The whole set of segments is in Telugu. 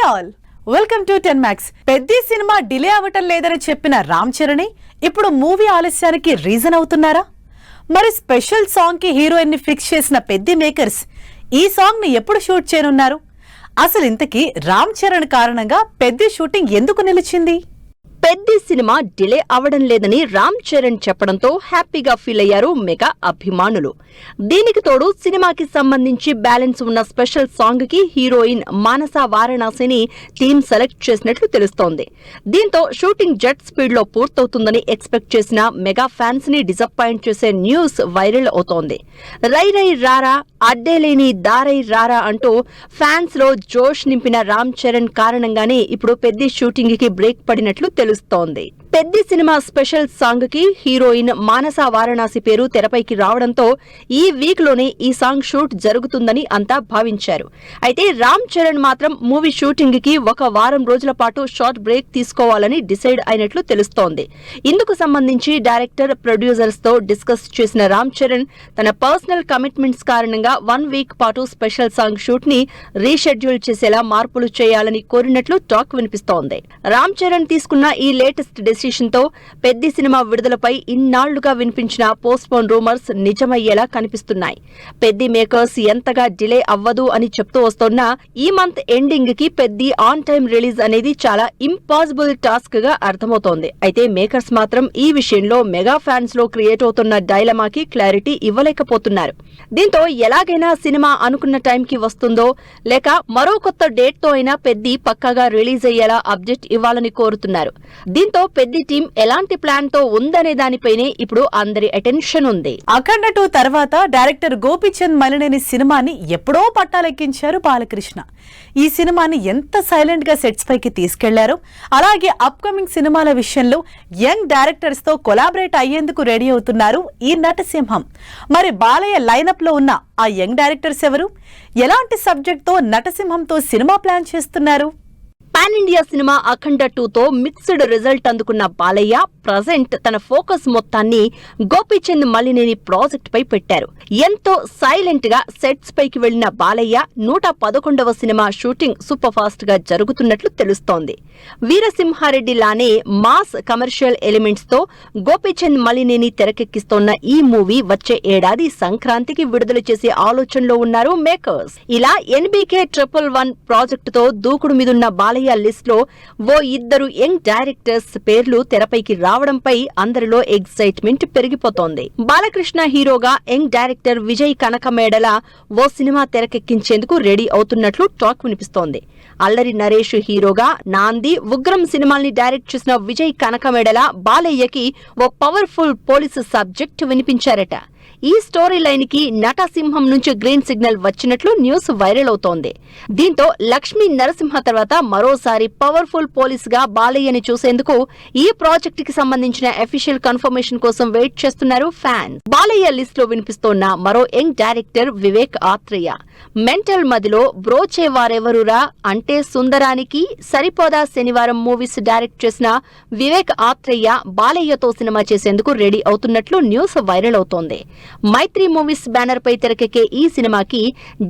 All welcome to 10 Max. Peddi cinema delay అవ్వటం లేదని చెప్పిన రామ్ చరణ్ ఇప్పుడు మూవీ ఆలస్యానికి రీజన్ అవుతున్నారా? మరి స్పెషల్ సాంగ్ కి హీరోయిన్ ని ఫిక్స్ చేసిన పెద్ది మేకర్స్ ఈ సాంగ్ ని ఎప్పుడు షూట్ చేయనున్నారు? అసలు ఇంతకీ రామ్ చరణ్ కారణంగా పెద్ది షూటింగ్ ఎందుకు నిలిచింది? పెద్ది సినిమా డిలే అవడం లేదని రామ్ చరణ్ చెప్పడంతో హ్యాపీగా ఫీల్ అయ్యారు మెగా అభిమానులు. దీనికి తోడు సినిమాకి సంబంధించి బ్యాలెన్స్ ఉన్న స్పెషల్ సాంగ్ కి హీరోయిన్ మానస వారణాసిని టీం సెలెక్ట్ చేసినట్లు తెలుస్తోంది. దీంతో షూటింగ్ జెట్ స్పీడ్ లో పూర్తవుతుందని ఎక్స్పెక్ట్ చేసిన మెగా ఫ్యాన్స్ ని డిసప్పాయింట్ చేసే న్యూస్ వైరల్ అవుతోంది. రై రై రారా అడ్డేలేని దారై రారా అంటూ ఫ్యాన్స్ లో జోష్ నింపిన రామ్ చరణ్ కారణంగానే ఇప్పుడు పెద్ది షూటింగ్ కి బ్రేక్ పడినట్లు తెలుస్తోంది. పెద్ది సినిమా స్పెషల్ సాంగ్ కి హీరోయిన్ మానస వారణాసి పేరు తెరపైకి రావడంతో ఈ వీక్ లోనే ఈ సాంగ్ షూట్ జరుగుతుందని అంతా భావించారు. అయితే రామ్ చరణ్ మాత్రం మూవీ షూటింగ్ కి ఒక వారం రోజుల పాటు షార్ట్ బ్రేక్ తీసుకోవాలని డిసైడ్ అయినట్లు తెలుస్తోంది. ఇందుకు సంబంధించి డైరెక్టర్, ప్రొడ్యూసర్స్ తో డిస్కస్ చేసిన రామ్ చరణ్ తన పర్సనల్ కమిట్మెంట్స్ కారణంగా 1 వీక్ పాటు స్పెషల్ సాంగ్ షూట్ ని రీషెడ్యూల్ చేసేలా మార్పులు చేయాలని కోరినట్లు టాక్ వినిపిస్తోంది. రామ్ చరణ్ తీసుకున్న ఈ లేటెస్ట్ డెసిషన్ తో పెద్ది సినిమా విడుదలపై ఇన్నాళ్లుగా వినిపించిన పోస్ట్పోన్ రూమర్స్ నిజమయ్యేలా కనిపిస్తున్నాయి. పెద్ది మేకర్స్ ఎంతగా డిలే అవ్వదు అని చెప్తూ వస్తున్నా ఈ మంత్ ఎండింగ్ కి పెద్ది ఆన్ టైమ్ రిలీజ్ అనేది చాలా ఇంపాసిబుల్ టాస్క్ గా అర్థమవుతోంది. అయితే మేకర్స్ మాత్రం ఈ విషయంలో మెగా ఫ్యాన్స్ లో క్రియేట్ అవుతున్న డైలమాకి క్లారిటీ ఇవ్వలేకపోతున్నారు. దీంతో ఎలాగైనా సినిమా అనుకున్న టైంకి వస్తుందో లేక మరో కొత్త డేట్ తో అయినా పెద్ది పక్కాగా రిలీజ్ అయ్యేలా అప్డేట్ ఇవ్వాలని కోరుతున్నారు. దీంతో పెద్ది టీం ఎలాంటి ప్లాన్ తో ఉందనే దానిపైనే ఇప్పుడు అందరి అటెన్షన్ ఉంది. అఖండ 2 తర్వాత డైరెక్టర్ గోపీచంద్ మలినేని సినిమాని ఎప్పుడో పట్టాలెక్కించారు బాలకృష్ణ. ఈ సినిమాని ఎంత సైలెంట్ గా సెట్స్ పైకి తీసుకెళ్లారో అలాగే అప్కమింగ్ సినిమాల విషయంలో యంగ్ డైరెక్టర్స్ తో కొలాబరేట్ అయ్యేందుకు రెడీ అవుతున్నారు ఈ నటసింహం. మరి బాలయ్య లైనప్ లో ఉన్న ఆ యంగ్ డైరెక్టర్స్ ఎవరు? ఎలాంటి సబ్జెక్ట్ తో నటసింహంతో సినిమా ప్లాన్ చేస్తున్నారు? పాన్ ఇండియా సినిమా అఖండ 2 తో మిక్స్డ్ రిజల్ట్ అందుకున్న బాలయ్య ప్రజెంట్ తన ఫోకస్ మొత్తాన్ని గోపీచంద్ మలినేని ప్రాజెక్ట్ పై పెట్టారు. ఎంతో సైలెంట్ గా సెట్స్ పైకి వెళ్లిన బాలయ్య 111వ సినిమా షూటింగ్ సూపర్ ఫాస్ట్ గా జరుగుతున్నట్లు తెలుస్తోంది. వీరసింహారెడ్డి లానే మాస్ కమర్షియల్ ఎలిమెంట్స్ తో గోపీచంద్ మలినేని తెరకెక్కిస్తోన్న ఈ మూవీ వచ్చే ఏడాది సంక్రాంతికి విడుదల చేసే ఆలోచనలో ఉన్నారు మేకర్స్. ఇలా NBK 111 ప్రాజెక్ట్ తో దూకుడు మీదున్న బాలయ్య లిస్ట్ లో ఓ 2 యంగ్ డైరెక్టర్స్ పేర్లు తెరపైకి రావడంపై అందరిలో ఎక్సైట్మెంట్ పెరిగిపోతోంది. బాలకృష్ణ హీరోగా యంగ్ డైరెక్టర్ విజయ్ కనకమేడల ఓ సినిమా తెరకెక్కించేందుకు రెడీ అవుతున్నట్లు టాక్ వినిపిస్తోంది. అల్లరి నరేష్ హీరోగా నాంది, ఉగ్రం సినిమాల్ని డైరెక్ట్ చేసిన విజయ్ కనకమేడల బాలయ్యకి ఓ పవర్ఫుల్ పోలీసు సబ్జెక్ట్ వినిపించారట. ఈ స్టోరీ లైన్ కి నటసింహం నుంచి గ్రీన్ సిగ్నల్ వచ్చినట్లు న్యూస్ వైరల్ అవుతోంది. దీంతో లక్ష్మీ నరసింహ తర్వాత మరోసారి పవర్ఫుల్ పోలీస్ గా బాలయ్యని చూసేందుకు ఈ ప్రాజెక్ట్ కి సంబంధించిన అఫీషియల్ కన్ఫర్మేషన్ కోసం వెయిట్ చేస్తున్నారు ఫ్యాన్స్. బాలయ్య లిస్ట్ లో వినిపిస్తోన్న మరో young director Vivek Athreya. Mental Madhilo Brochevarevarura Ante Sundaraniki Saripodhaa Sanivaaram movies direct చేసిన వివేక్ ఆత్రేయ బాలయ్యతో సినిమా చేసేందుకు రెడీ అవుతున్నట్లు న్యూస్ వైరల్ అవుతోంది. మైత్రి మూవీస్ బ్యానర్ పై తెరకెక్కే ఈ సినిమాకి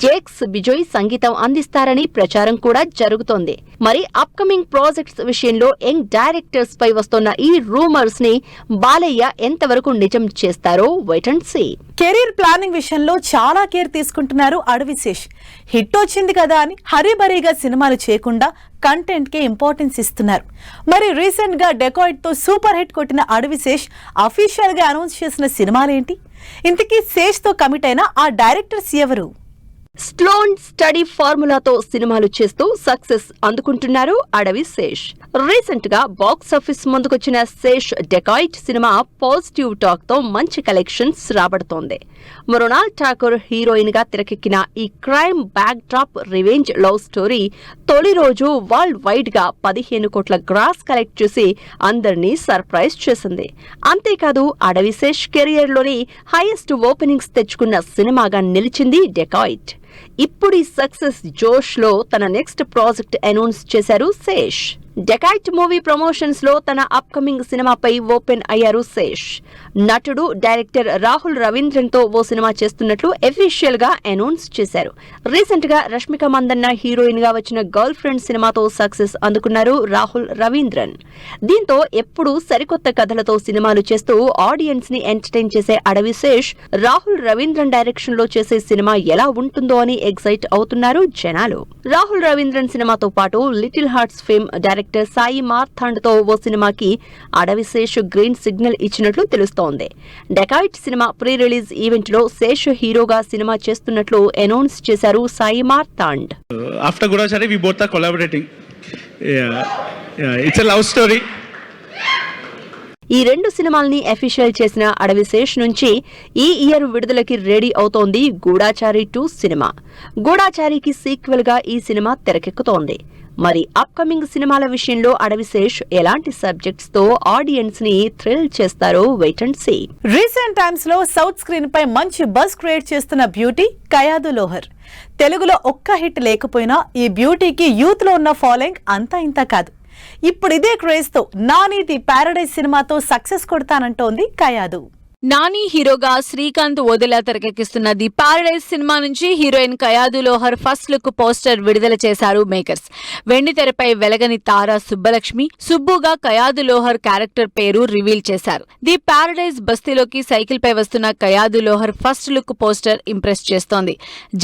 జేక్స్ బిజోయ్ సంగీతం అందిస్తారని ప్రచారం కూడా జరుగుతోంది. మరి అప్కమింగ్ ప్రాజెక్ట్స్ విషయంలో యంగ్ డైరెక్టర్స్ పై వస్తున్న ఈ రూమర్స్ ని బాలయ్య ఎంతవరకు నిజం చేస్తారో wait and see. Career planning విషయంలో చాలా కేర్ తీసుకుంటున్నారు అడవిశేష్. హిట్ వచ్చింది కదా అని హరిబరీగా సినిమాలు చేయకుండా కంటెంట్ కే ఇంపార్టెన్స్ ఇస్తున్నారు. మరి రీసెంట్ గా డెకాయిట్ తో సూపర్ హిట్ కొట్టిన అడవిశేష్ అఫీషియల్ గా అనౌన్స్ చేసిన సినిమాలేంటి? ఇంతకీ శేష్ తో కమిట్ అయిన ఆ డైరెక్టర్స్ ఎవరు? స్లోన్ స్టడీ ఫార్ములాతో సినిమాలు చేస్తూ సక్సెస్ అందుకుంటున్నారు అడవిశేష్. రీసెంట్ గా బాక్స్ ఆఫీస్ ముందుకొచ్చిన Sesh dacoit cinema positive talk తో మంచి కలెక్షన్స్ రాబడుతోంది. మృణాల్ ఠాకూర్ హీరోయిన్ గా తెరకెక్కిన ఈ crime back drop revenge love story తొలి రోజు వరల్డ్ వైడ్ గా 15 కోట్ల గ్రాస్ కలెక్ట్ చేసి అందరినీ సర్ప్రైజ్ చేసింది. అంతేకాదు అడవిశేష్ కెరియర్ లోని హైయెస్ట్ ఓపెనింగ్స్ తెచ్చుకున్న సినిమాగా నిలిచింది డెకాయిట్. ఇప్పుడు ఈ సక్సెస్ జోష్ లో తన నెక్స్ట్ ప్రాజెక్ట్ అనౌన్స్ చేశారు శేష్. డెకాయిట్ మూవీ ప్రమోషన్స్ లో తన అప్కమింగ్ సినిమాపై ఓపెన్ అయ్యారు శేష్. నటుడు, డైరెక్టర్ రాహుల్ రవీంద్రన్ తో ఓ సినిమా చేస్తున్నట్లు అఫీషియల్ గా అనౌన్స్ చేశారు. రీసెంట్ గా రష్మిక మందన్న హీరోయిన్ గా వచ్చిన గర్ల్ ఫ్రెండ్ సినిమాతో సక్సెస్ అందుకున్నారు రాహుల్ రవీంద్రన్. దీంతో ఎప్పుడూ సరికొత్త కథలతో సినిమాలు చేస్తూ ఆడియన్స్ ని ఎంటర్టైన్ చేసే అడవి శేష్ రాహుల్ రవీంద్రన్ డైరెక్షన్ లో చేసే సినిమా ఎలా ఉంటుందో అని ఎక్సైట్ అవుతున్నారు జనాలు. రాహుల్ రవీంద్రన్ సినిమాతో పాటు little hearts fame director Sai Marthand తో ఓ సినిమాకి అడవి శేష్ గ్రీన్ సిగ్నల్ ఇచ్చినట్లు తెలుస్తోంది. డెకాయిట్ సినిమా ప్రీ రిలీజ్ ఈవెంట్ లో శేష్ హీరోగా సినిమా చేస్తున్నట్లు అనౌన్స్ చేశారు Sai Marthand. After Gudachari, we both are collaborating. It's a love story. ఈ రెండు సినిమాల్ని అఫీషియల్ చేసిన అడవి శేష్ నుంచి ఈ ఇయర్ విడుదలకి రెడీ అవుతోంది గూఢాచారి 2 సినిమా. గూఢాచారికి సీక్వెల్ గా ఈ సినిమా తెరకెక్కుతోంది. మరి అప్కమింగ్ సినిమాల విషయంలో అడవి శేష్ ఎలాంటి సబ్జెక్ట్స్ తో ఆడియన్స్ ని థ్రిల్ చేస్తారో wait and see. Recent times లో సౌత్ స్క్రీన్ పై మంచి బజ్ క్రియేట్ చేస్తున్న బ్యూటీ కయాదు లోహర్. తెలుగులో ఒక్క హిట్ లేకపోయినా ఈ బ్యూటీకి యూత్ లో ఉన్న ఫాలోయింగ్ అంతా ఇంత కాదు. ఇప్పుడు ఇదే క్రేజ్ తో నాని ది ప్యారడైజ్ సినిమాతో సక్సెస్ కొడతానంటోంది కయాదు. నాని హీరోగా శ్రీకాంత్ ఓదెలా తెరకెక్కిస్తున్న ది ప్యారడైజ్ సినిమా నుంచి heroine Kayadu Lohar first look poster విడుదల చేశారు మేకర్స్. వెండి తెరపై వెలగని తార సుబ్బలక్ష్మి సుబ్బుగా కయాదు లోహర్ క్యారెక్టర్ పేరు రివీల్ చేశారు. ది ప్యారడైజ్ బస్తీలోకి సైకిల్ పై వస్తున్న Kayadu Lohar first look poster impress చేస్తోంది.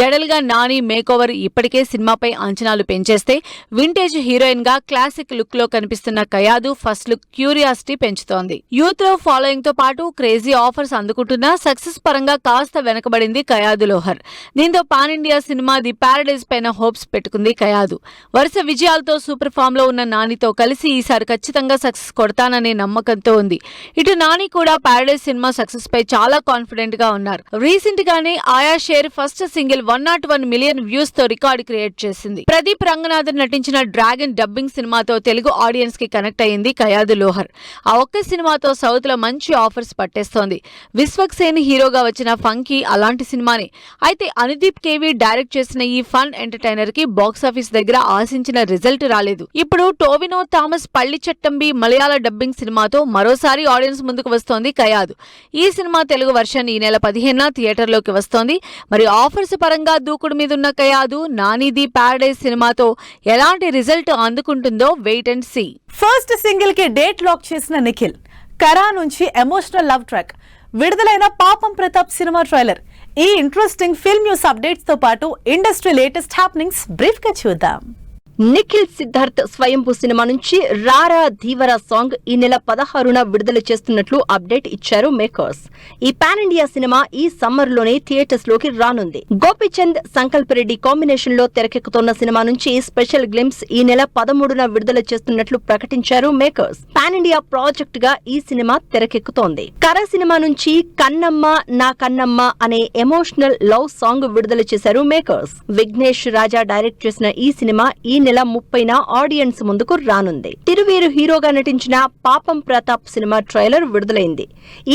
జడల్గా నాని మేకోవర్ ఇప్పటికే సినిమాపై అంచనాలు పెంచేస్తే వింటేజ్ హీరోయిన్ గా క్లాసిక్ లుక్ లో కనిపిస్తున్న కయాదు ఫస్ట్ లుక్ క్యూరియాసిటీ పెంచుతోంది. యూత్ లో ఫాలోయింగ్ తో పాటు క్రేజీ ఆఫర్స్ అందుకుంటున్నా సక్సెస్ పరంగా కాస్త వెనకబడింది కయాదు లోహర్. దీంతో pan India cinema the Paradise పైన హోప్స్ పెట్టుకుంది కయాదు. వరుస విజయాలతో సూపర్ ఫామ్ లో ఉన్న నానితో కలిసి ఈసారి ఖచ్చితంగా సక్సెస్ కొడతాననే నమ్మకంతో ఉంది. ఇటు నాని కూడా ప్యారడైజ్ సినిమా సక్సెస్ పై చాలా కాన్ఫిడెంట్ గా ఉన్నారు. రీసెంట్ గానే ఆయా share first single 101 million views తో రికార్డు క్రియేట్ చేసింది. ప్రదీప్ రంగనాథన్ నటించిన డ్రాగన్ డబ్బింగ్ సినిమాతో తెలుగు ఆడియన్స్ కి కనెక్ట్ అయ్యింది కయాదు లోహర్. ఆ ఒక్క సినిమాతో సౌత్ లో మంచి ఆఫర్స్ పట్టేస్తోంది. విశ్వక్సేన్ హీరోగా వచ్చిన ఫంకీ అలాంటి సినిమానే. అయితే అనుదీప్ కేవీ డైరెక్ట్ చేసిన ఈ ఫన్ ఎంటర్టైనర్ కి బాక్సాఫీస్ దగ్గర ఆశించిన రిజల్ట్ రాలేదు. ఇప్పుడు టోవినో థామస్ పల్లి చట్టంబి మలయాళ డబ్బింగ్ సినిమాతో మరోసారి ఆడియన్స్ ముందుకు వస్తోంది కయాదు. ఈ సినిమా తెలుగు వర్షన్ ఈ నెల 15న థియేటర్లోకి వస్తోంది. మరి ఆఫర్స్ పరంగా దూకుడు మీదున్న కయాదు నాని ది ప్యారడైజ్ సినిమాతో ఎలాంటి రిజల్ట్ అందుకుంటుందో wait and see. First single కి డేట్ లాక్ చేసిన నిఖిల్. కరా నుంచి ఎమోషనల్ లవ్ ట్రాక్, విడుదలైన పాపం ప్రతాప్ సినిమా ట్రైలర్, ఈ ఇంట్రెస్టింగ్ ఫిల్మ్ న్యూస్ అప్డేట్స్ తో పాటు ఇండస్ట్రీ లేటెస్ట్ హ్యాపెనింగ్స్ బ్రీఫ్ గా చూద్దాం. నిఖిల్ సిద్ధార్థ్ స్వయంభూ సినిమా నుంచి రారా ధీవరా సాంగ్ ఈ నెల 16న విడుదల చేస్తున్నట్లు అప్డేట్ ఇచ్చారు మేకర్స్. ఈ పాన్ ఇండియా సినిమా ఈ సమ్మర్ లోనే థియేటర్స్ లోకి రానుంది. గోపీచంద్, సంకల్ప్ రెడ్డి కాంబినేషన్ లో తెరకెక్కుతున్న సినిమా నుంచి స్పెషల్ గ్లింప్స్ ఈ నెల 13న విడుదల చేస్తున్నట్లు ప్రకటించారు మేకర్స్. పాన్ ఇండియా ప్రాజెక్ట్ గా ఈ సినిమా తెరకెక్కుతోంది. కర సినిమా నుంచి కన్నమ్మ నా కన్నమ్మ అనే ఎమోషనల్ లవ్ సాంగ్ విడుదల చేశారు మేకర్స్. విఘ్నేష్ రాజా డైరెక్ట్ చేసిన ఈ సినిమా ఈ నెల 30న ఆడియన్స్ ముందుకు రానుంది. తిరువీరు హీరోగా నటించిన పాపం ప్రతాప్ సినిమా ట్రైలర్ విడుదలైంది.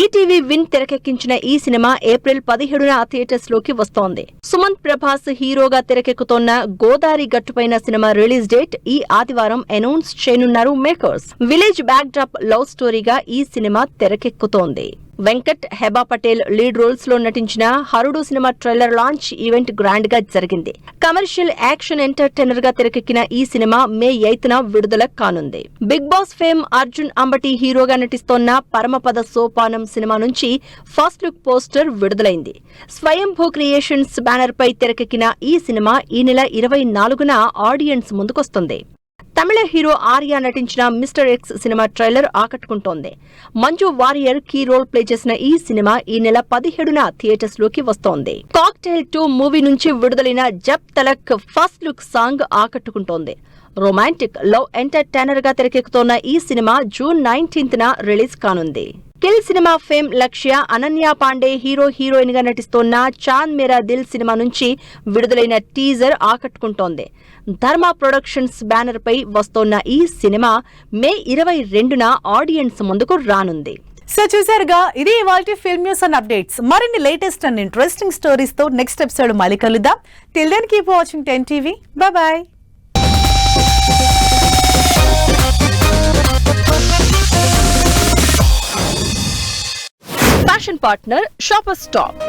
ఈటీవీ విన్ తెరకెక్కించిన ఈ సినిమా ఏప్రిల్ 17న థియేటర్స్ లోకి వస్తోంది. సుమంత్ ప్రభాస్ హీరోగా తెరకెక్కుతోన్న గోదారి గట్టుపైన సినిమా రిలీజ్ డేట్ ఈ ఆదివారం అనౌన్స్ చేయనున్నారు makers. Village back drop love స్టోరీగా ఈ సినిమా తెరకెక్కుతోంది. వెంకట్, హెబా పటేల్ లీడ్ రోల్స్ లో నటించిన Harudu cinema trailer launch event grand గా జరిగింది. కమర్షియల్ యాక్షన్ ఎంటర్టైనర్ గా తెరకెక్కిన ఈ సినిమా మే 8న విడుదల కానుంది. Big boss fame Arjun Ambati హీరోగా నటిస్తోన్న పరమపద సోపానం సినిమా నుంచి ఫస్ట్ లుక్ పోస్టర్ విడుదలైంది. స్వయంభూ క్రియేషన్స్ బ్యానర్ పై తెరకెక్కిన ఈ సినిమా ఈ నెల 24న ఆడియన్స్ ముందుకొస్తుంది. తమిళ హీరో ఆర్య నటించిన మిస్టర్ ఎక్స్ సినిమా ట్రైలర్ ఆకట్టుకుంటోంది. Manju Warrier key role play చేసిన ఈ సినిమా ఈ నెల 17న థియేటర్స్ లోకి వస్తోంది. కాక్టైల్ 2 మూవీ నుంచి విడుదలైన Jab Talak first look song ఆకట్టుకుంటోంది. రొమాంటిక్ లవ్ ఎంటర్టైనర్ గా తెరకెక్కుతోన్న ఈ సినిమా జూన్ 19న రిలీజ్ కానుంది. Kill cinema fame Lakshya, Ananya Pandey heroine గా నటిస్తోన్న చాంద్ మేరా దిల్ సినిమా నుంచి విడుదలైన టీజర్ ఆకట్టుకుంటోంది. ధర్మ ప్రొడక్షన్స్ బ్యానర్ పై వస్తోన్న ఈ సినిమా మే 22న ఆడియన్స్ ముందుకు రానుంది. సో చూసారుగా, ఇది ఇవాల్టి ఫిల్మ్ న్యూస్ అండ్ అప్డేట్స్. మరిన్ని లేటెస్ట్ అండ్ ఇంట్రెస్టింగ్ స్టోరీస్ తో నెక్స్ట్ ఎపిసోడ్ మళ్ళీ కలుద్దాం. Till then keep watching 10 TV. Bye bye. Fashion partner shopper stop.